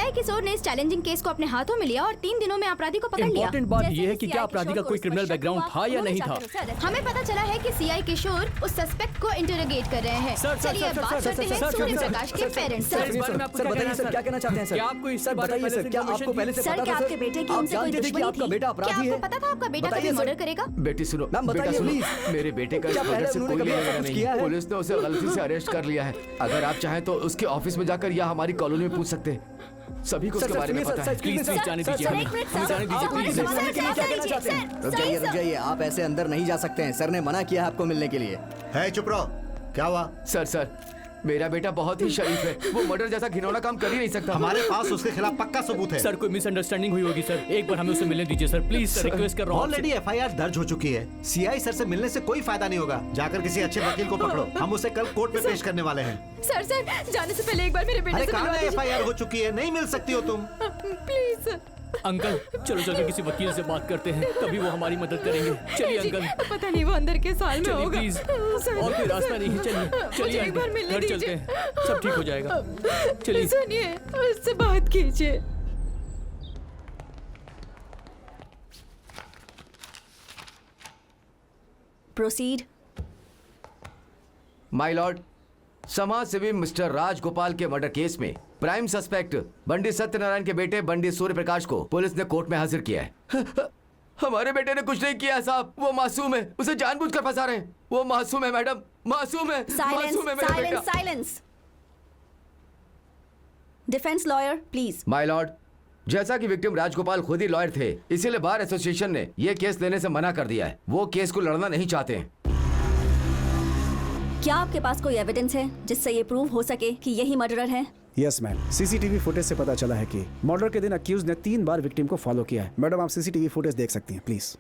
CI किशोर ने इस challenging case को अपने हाथों में लिया और 3 दिनों में अपराधी को पकड़ लिया। इम्पोर्टेंट बात यह है कि क्या अपराधी का कोई क्रिमिनल बैकग्राउंड था या नहीं था। हमें पता चला है कि सीआई किशोर उस सस्पेक्ट को इंटरोगेट कर रहे हैं। चलिए अब बात करते हैं सूर्य प्रकाश के पेरेंट्स। सर बताइए सर, क्या कहना चाहते हैं सर? क्या आपको इस सर बताइए सर, क्या आपको पहले से पता था आपके बेटे की उनसे कोई दुश्मनी आपका थी? बेटा क्या अपराधी आपको है? पता था आपका बेटा कभी मर्डर करेगा? बेटी सुनो, मैम बेटा बताइए सुनो, प्लीज। मेरे बेटे का इस क्या मर्डर पहले से उन्होंने कोई कभी लेना ऐसा कुछ नहीं। किया है? पुलिस ने उसे गलती से अरेस्ट कर लिया है। अगर आप चाहें तो उसके ऑफिस में जाकर या हमारी कॉलोनी में पूछ सकते हैं। सभी को उसके बारे में पता है। प्लीज जाने दीजिए, हमें जाने दीजिए प्लीज। रुक जाइए, आप ऐसे अंदर नहीं जा सकते हैं। सर ने मना किया है आपको मिलने के लिए। है चुप रहो। क्या हुआ? सर मेरा बेटा बहुत ही शरीफ है। वो मर्डर जैसा घिनौना काम कर ही नहीं सकता। हमारे पास उसके खिलाफ पक्का सबूत है। सर कोई मिसअंडरस्टैंडिंग हुई होगी सर, एक बार हमें उससे मिलने दीजिए सर, प्लीज सर, रिक्वेस्ट कर रहा हूँ। ऑलरेडी एफआईआर दर्ज हो चुकी है। सीआई सर से मिलने से कोई फायदा नहीं होगा। जाकर किसी अच्छे वकील को पकड़ो, हम उसे कल कोर्ट में पेश करने वाले हैं। सर जाने से पहले एक बार मेरे बेटे अरे से कहाँ मिलवा है? एफआईआर हो चुकी है, नहीं मिल सकती हो तुम। प्लीज अंकल चलो चल के किसी वकील से बात करते हैं, तभी वो हमारी मदद करेंगे। चलिए अंकल। पता नहीं वो अंदर के साल में चलिए होगा। प्लीज, और कोई रास्ता नहीं है। चलिए एक बार मिलने घर दीजिए। चलते हैं, सब ठीक हो जाएगा। चलिए सुनिए, उससे बात कीजिए। प्रोसीड। माय लॉर्ड, समाज सेवी मिस्टर राजगोपाल के मर्डर केस में प्राइम सस्पेक्ट बंडी सत्यनारायण के बेटे बंडी सूर्य प्रकाश को पुलिस ने कोर्ट में हाजिर किया है। हमारे बेटे ने कुछ नहीं किया साहब, वो मासूम है। उसे जानबूझकर फंसा रहे हैं। वो मासूम है मैडम, मासूम है। मासूम है मेरा बेटा। Silence. Defence lawyer please. My Lord, जैसा कि विक्टिम राजगोपाल खुद ही लॉयर थे, इसीलिए बार एसोसिएशन ने यह केस लेने से मना कर दिया है। वो केस को लड़ना नहीं चाहते हैं। क्या आपके पास कोई एविडेंस है जिससे ये प्रूव हो सके कि यही मर्डरर है? यस मैम, सीसीटीवी फुटेज से पता चला है कि मर्डर के दिन अक्यूज ने 3 बार विक्टिम को फॉलो किया है। मैडम आप सीसीटीवी फुटेज देख सकती हैं प्लीज।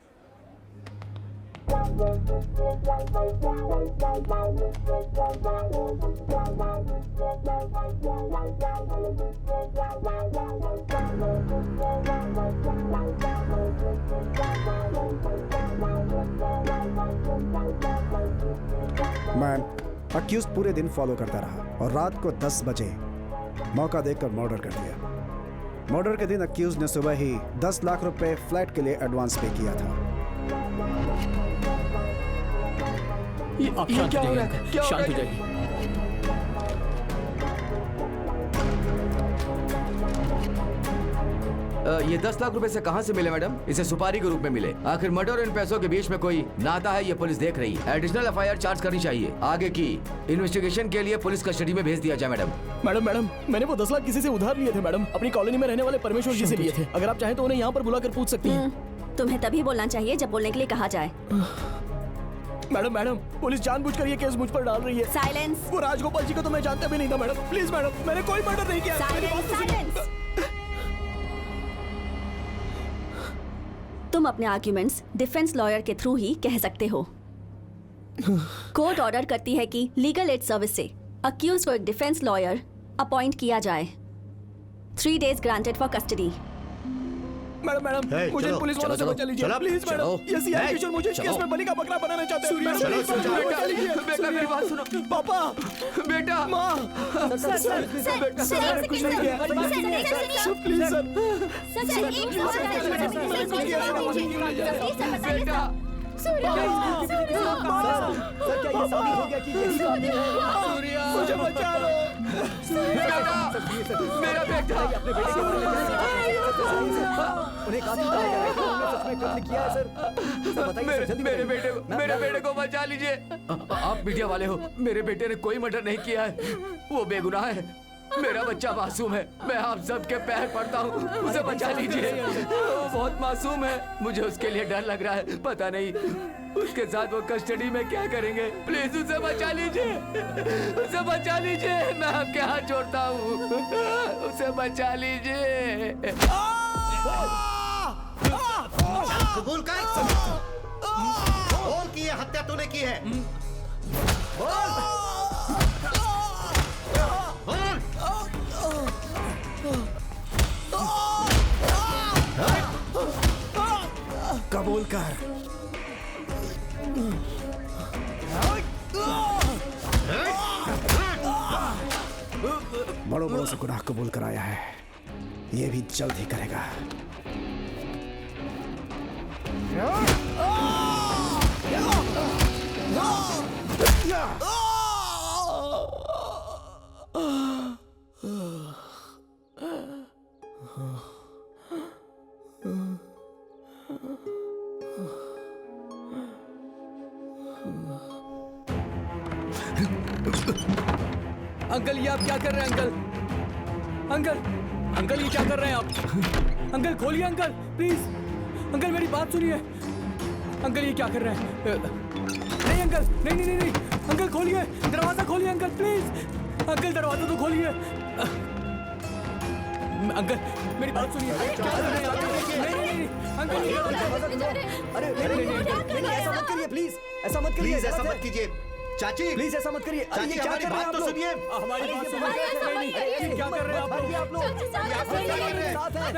मैम अक्यूज पूरे दिन फॉलो करता रहा और रात को 10 बजे मौका देखकर मर्डर कर दिया। मर्डर के दिन अक्यूज ने सुबह ही 10 लाख रुपए फ्लैट के लिए एडवांस पे किया था। आप शांत हो जाइए, शांत हो जाइए। ये 10 लाख रुपए से कहां से मिले मैडम? इसे सुपारी के रूप में मिले। आखिर मर्डर और इन पैसों के बीच में कोई नाता है, ये पुलिस देख रही है। एडिशनल एफआईआर चार्ज करनी चाहिए। आगे की इन्वेस्टिगेशन के लिए पुलिस कस्टडी में भेज दिया जाए मैडम। मैडम मैंने वो 10 लाख किसी से उधार लिए थे मैडम, अपनी कॉलोनी में रहने वाले परमेश्वर जी से लिए थे। अगर आप चाहें तो उन्हें यहाँ पर बुलाकर पूछ सकती हैं। तुम्हें तभी बोलना चाहिए जब बोलने के लिए कहा जाए। मैडम पुलिस जानबूझकर ये केस मुझ पर डाल रही है। साइलेंस। वो राजगोपाल जी को तो मैं जानता भी नहीं था मैडम। प्लीज मैडम, मैंने कोई मर्डर नहीं किया। साइलेंस। तुम अपने आर्ग्यूमेंट्स डिफेंस लॉयर के थ्रू ही कह सकते हो। कोर्ट ऑर्डर करती है कि लीगल एड सर्विस से अक्यूज को एक डिफेंस लॉयर अपॉइंट किया जाए। 3 days granted for custody. Madam मुझे पुलिस वालों से बचा लीजिए प्लीज मैडम। ये सीआई किशोर मुझे इस केस में बलि का बकरा बनाना चाहते हैं। बेटा मेरी बात सुनो। पापा, बेटा, माँ, कुछ नहीं किया प्लीज बेटा मुझे बचा लो। मेरा बेटा उन्हें काफी सच में कत्ल किया है सर। बताइए जल्दी मेरे बेटे को बचा लीजिए। आप मीडिया वाले हो, मेरे बेटे ने कोई मर्डर नहीं किया है। वो बेगुनाह है। मेरा बच्चा मासूम है। मैं आप सबके पैर पड़ता हूँ, उसे बचा लीजिए। वो बहुत मासूम है। मुझे उसके लिए डर लग रहा है। पता नहीं उसके साथ वो कस्टडी में क्या करेंगे। प्लीज उसे बचा लीजिए, उसे बचा लीजिए। मैं आपके हाथ जोड़ता हूँ, उसे बचा लीजिए। कबूल कर। बोल कि ये हत्या तूने की है। बोल। कबूल कर। बड़ों बड़ों से गुनाह कबूल कराया है। ये भी जल्द ही करेगा। अंकल, ये आप क्या कर रहे हैं अंकल? अंकल, अंकल ये क्या कर रहे हैं आप? अंकल खोलिए अंकल, प्लीज। अंकल मेरी बात सुनिए। अंकल ये क्या कर रहे हैं? नहीं अंकल, नहीं नहीं नहीं, नहीं। अंकल खोलिए, दरवाजा खोलिए अंकल, प्लीज। अंकल दरवाजा तो खोलिए। अंकल मेरी बात सुनिए। नहीं नहीं नहीं अंकल, अरे नहीं, ऐसा मत करिए प्लीज, ऐसा मत करिए, प्लीज ऐसा मत कीजिए। चाची प्लीज ऐसा मत करिए। अरे ये चाची क्या हमारी कर रहे हैं बात आप तो लोग? सुनिए। हमारी बात सुनिए। क्या कर रहे हैं आप लोग? आप लोग साथ हैं। साथ हैं।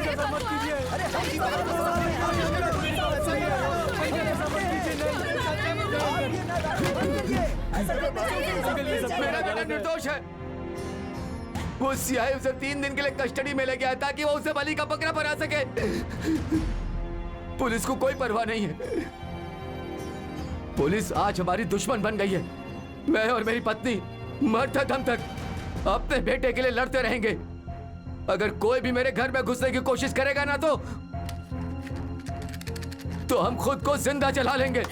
ऐसा मत कीजिए। ऐसा मत कीजिए। मेरा बेटा निर्दोष है। वो सीआई उसे 3 दिन के लिए कस्टडी में ले गया ताकि वो उसे बलि का बकरा बना सके। पुलिस को कोई परवाह नहीं है। पुलिस आज हमारी दुश्मन बन गई है। मैं और मेरी पत्नी मरते दम तक अपने बेटे के लिए लड़ते रहेंगे। अगर कोई भी मेरे घर में घुसने की कोशिश करेगा ना तो हम खुद को जिंदा जला लेंगे।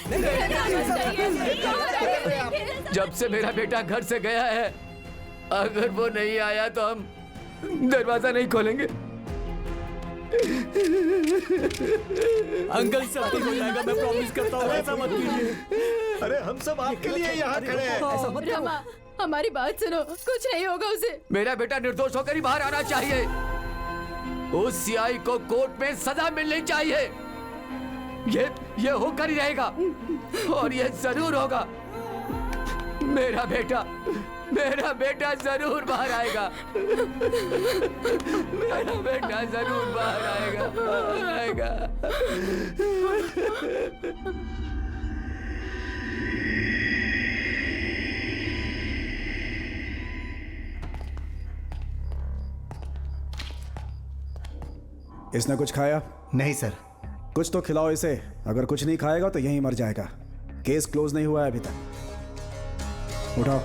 जब से मेरा बेटा घर से गया है, अगर वो नहीं आया तो हम दरवाजा नहीं खोलेंगे। अंकल सब ठीक हो जाएगा, मैं प्रॉमिस करता हूँ। ऐसा मत कीजिए। अरे हम सब आपके लिए यहाँ खड़े हैं। ऐसा मत करो। रमा, हमारी बात सुनो, कुछ नहीं होगा उसे। मेरा बेटा निर्दोष होकर ही बाहर आना चाहिए। उस सीआई को कोर्ट में सजा मिलनी चाहिए। ये होकर ही रहेगा और ये जरूर होगा। मेरा बेटा जरूर बाहर आएगा। मेरा बेटा जरूर बाहर आएगा। इसने कुछ खाया? नहीं सर। कुछ तो खिलाओ इसे। अगर कुछ नहीं खाएगा तो यहीं मर जाएगा। केस क्लोज नहीं हुआ है अभी तक। उठाओ।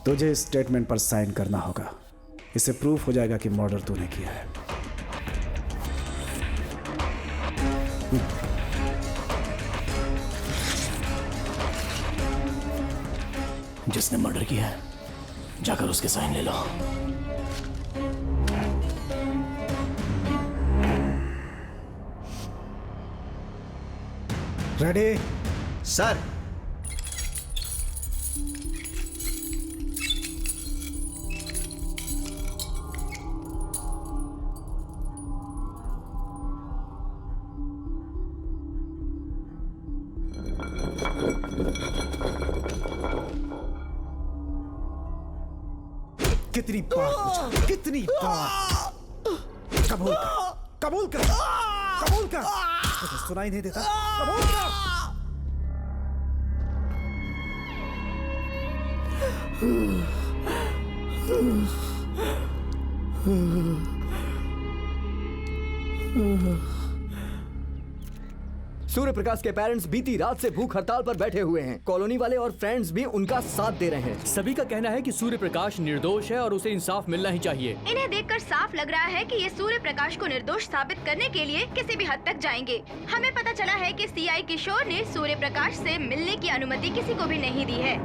तुझे इस स्टेटमेंट पर साइन करना होगा। इससे प्रूफ हो जाएगा कि मर्डर तूने किया है। जिसने मर्डर किया है, जाकर उसके साइन ले लो। रेडी? सर कितनी बार पूछा? कितनी बार? कबूल कर, कबूल कर, कबूल कर। तुझे सुनाई नहीं देता? कबूल कर। सूर्य प्रकाश के पेरेंट्स बीती रात से भूख हड़ताल पर बैठे हुए हैं। कॉलोनी वाले और फ्रेंड्स भी उनका साथ दे रहे हैं। सभी का कहना है कि सूर्य प्रकाश निर्दोष है और उसे इंसाफ मिलना ही चाहिए। इन्हें देखकर साफ लग रहा है कि ये सूर्य प्रकाश को निर्दोष साबित करने के लिए किसी भी हद तक जाएंगे। हमें पता चला है कि सीआई किशोर ने सूर्य प्रकाश से मिलने की अनुमति किसी को भी नहीं दी है।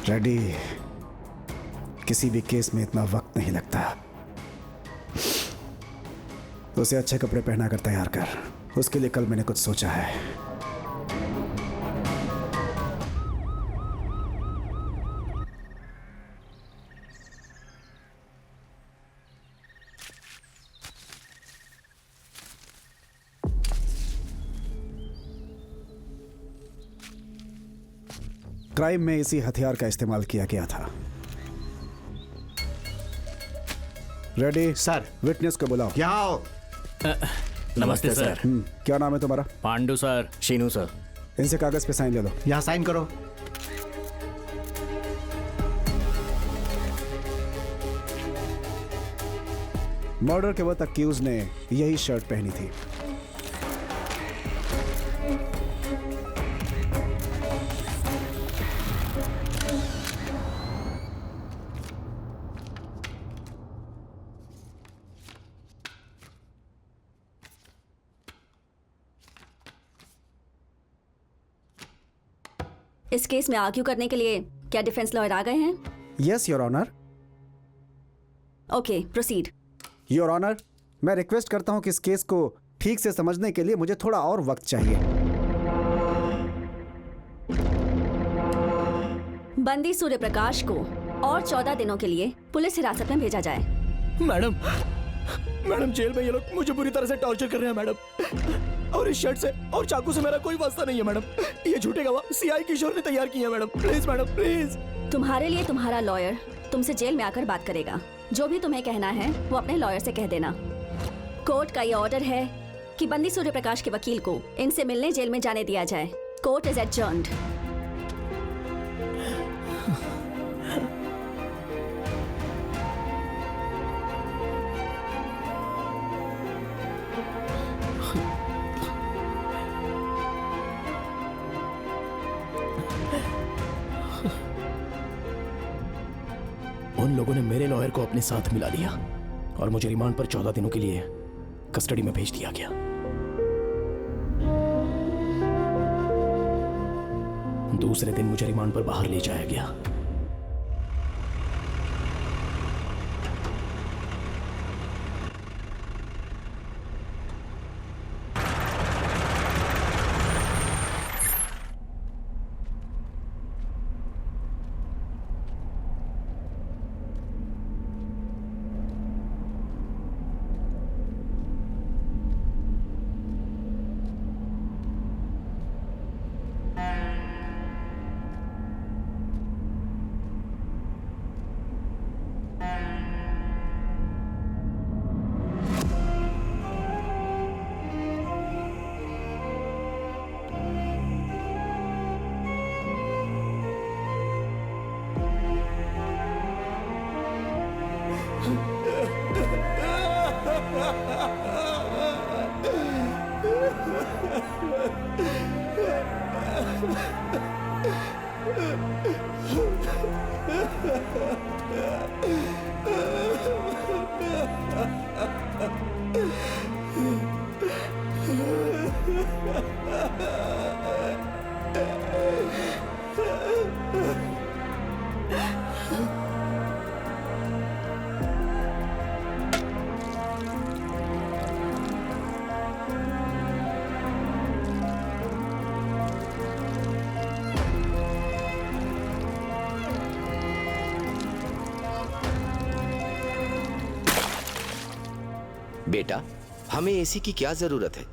रेडी? किसी भी केस में इतना वक्त नहीं लगता। उसे अच्छे कपड़े पहना कर तैयार कर। उसके लिए कल मैंने कुछ सोचा है। क्राइम में इसी हथियार का इस्तेमाल किया गया था। Ready sir. विटनेस को बुलाओ। यहाँ आओ। नमस्ते सर। क्या नाम है तुम्हारा? पांडु सर। शीनू सर। इनसे कागज पे साइन ले लो। यहाँ साइन करो। मर्डर के वक्त अक्यूज ने यही शर्ट पहनी थी। इस केस में आर्ग्यू करने के लिए क्या डिफेंस लॉयर आ गए हैं? Yes your honour. Okay, proceed. Your honour, मैं रिक्वेस्ट करता हूं कि इस केस को ठीक से समझने के लिए मुझे थोड़ा और वक्त चाहिए। बंदी सूर्य प्रकाश को और 14 दिनों के लिए पुलिस हिरासत में भेजा जाए। मैडम जेल में ये लोग मुझे पूरी तरह से टॉर्चर कर रहे हैं मैडम, और इस शर्ट से और चाकू से मेरा कोई वास्ता नहीं है मैडम। ये झूठे गवाह सीआई किशोर ने तैयार किए हैं मैडम। Madam please. तुम्हारे लिए तुम्हारा लॉयर तुमसे जेल में आकर बात करेगा। जो भी तुम्हें कहना है वो अपने लॉयर से कह देना। कोर्ट का ये ऑर्डर है कि बंदी सूर्य प्रकाश के वकील को इनसे मिलने जेल में जाने दिया जाए। Court is adjourned. उन लोगों ने मेरे लॉयर को अपने साथ मिला लिया और मुझे रिमांड पर 14 दिनों के लिए कस्टडी में भेज दिया गया। दूसरे दिन मुझे रिमांड पर बाहर ले जाया गया। बेटा, हमें एसी की क्या जरूरत है?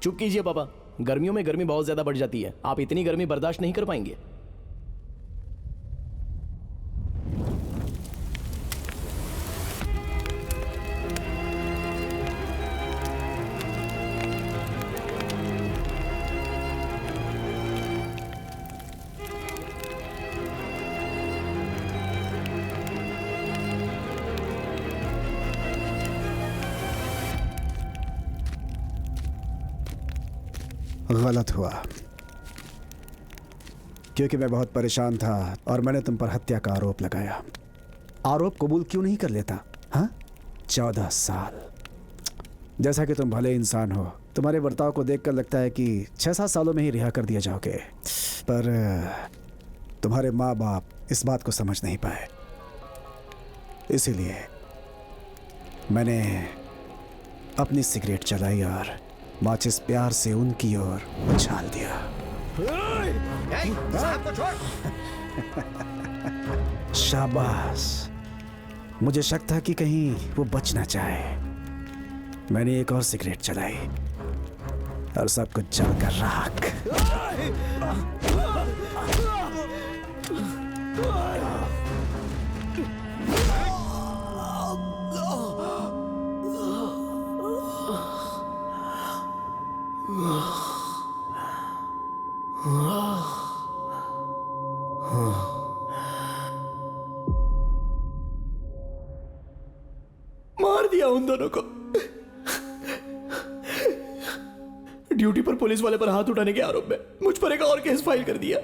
चुप कीजिए पापा, गर्मियों में गर्मी बहुत ज्यादा बढ़ जाती है। आप इतनी गर्मी बर्दाश्त नहीं कर पाएंगे। गलत हुआ, क्योंकि मैं बहुत परेशान था और मैंने तुम पर हत्या का आरोप लगाया। आरोप कबूल क्यों नहीं कर लेता? हाँ, 14 साल। जैसा कि तुम भले इंसान हो, तुम्हारे बर्ताव को देखकर लगता है कि 6-7 सालों में ही रिहा कर दिया जाओगे, पर तुम्हारे माँ बाप इस बात को समझ नहीं पाए। इसीलिए मैंने अपनी सिगरेट जलाई और माचिस प्यार से उनकी ओर उछाल दिया। शाबाश, मुझे शक था कि कहीं वो बच ना जाए। मैंने एक और सिगरेट जलाई और सब कुछ जलकर राख। मार दिया उन दोनों को। ड्यूटी पर पुलिस वाले पर हाथ उठाने के आरोप में मुझ पर एक और केस फाइल कर दिया।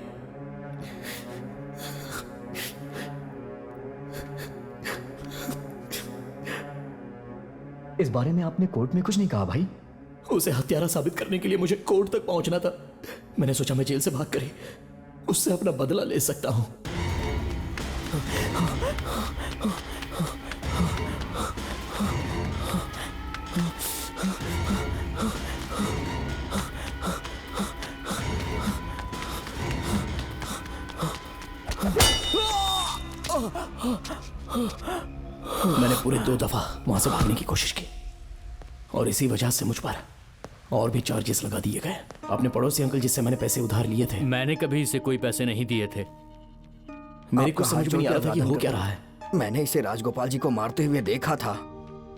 इस बारे में आपने कोर्ट में कुछ नहीं कहा भाई? उसे हत्यारा साबित करने के लिए मुझे कोर्ट तक पहुंचना था। मैंने सोचा मैं जेल से भाग कर ही उससे अपना बदला ले सकता हूं। मैंने पूरे 2 दफा वहां से भागने की कोशिश की और इसी वजह से मुझ पर और भी चार्जेस लगा दिए गए। अपने पड़ोसी अंकल जिससे मैंने पैसे उधार लिए थे, मैंने कभी इसे कोई पैसे नहीं दिए थे। मेरी कुछ समझ में नहीं आ रहा था कि हो क्या रहा है। मैंने इसे राजगोपाल जी को मारते हुए देखा था।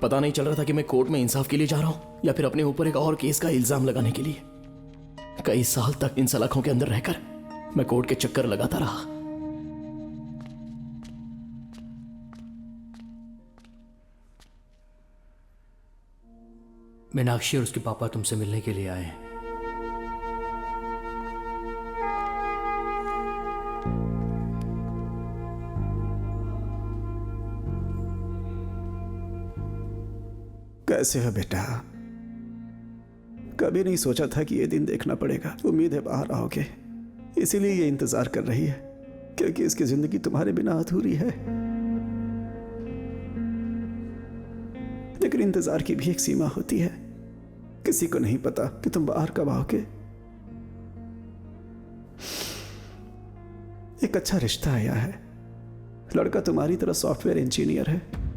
पता नहीं चल रहा था कि मैं कोर्ट में इंसाफ के लिए जा रहा हूं या फिर अपने ऊपर एक और केस का इल्जाम लगाने के लिए। कई साल तक इन सलाखों के अंदर रहकर मैं कोर्ट के चक्कर लगाता रहा। मीनाक्षी और उसके पापा तुमसे मिलने के लिए आए हैं। कैसे हो बेटा? कभी नहीं सोचा था कि ये दिन देखना पड़ेगा। उम्मीद है बाहर आओगे, इसीलिए ये इंतजार कर रही है, क्योंकि इसकी जिंदगी तुम्हारे बिना अधूरी है। लेकिन इंतजार की भी एक सीमा होती है। किसी को नहीं पता कि तुम बाहर कब आओगे। एक अच्छा रिश्ता आया है। लड़का तुम्हारी तरह सॉफ्टवेयर इंजीनियर है।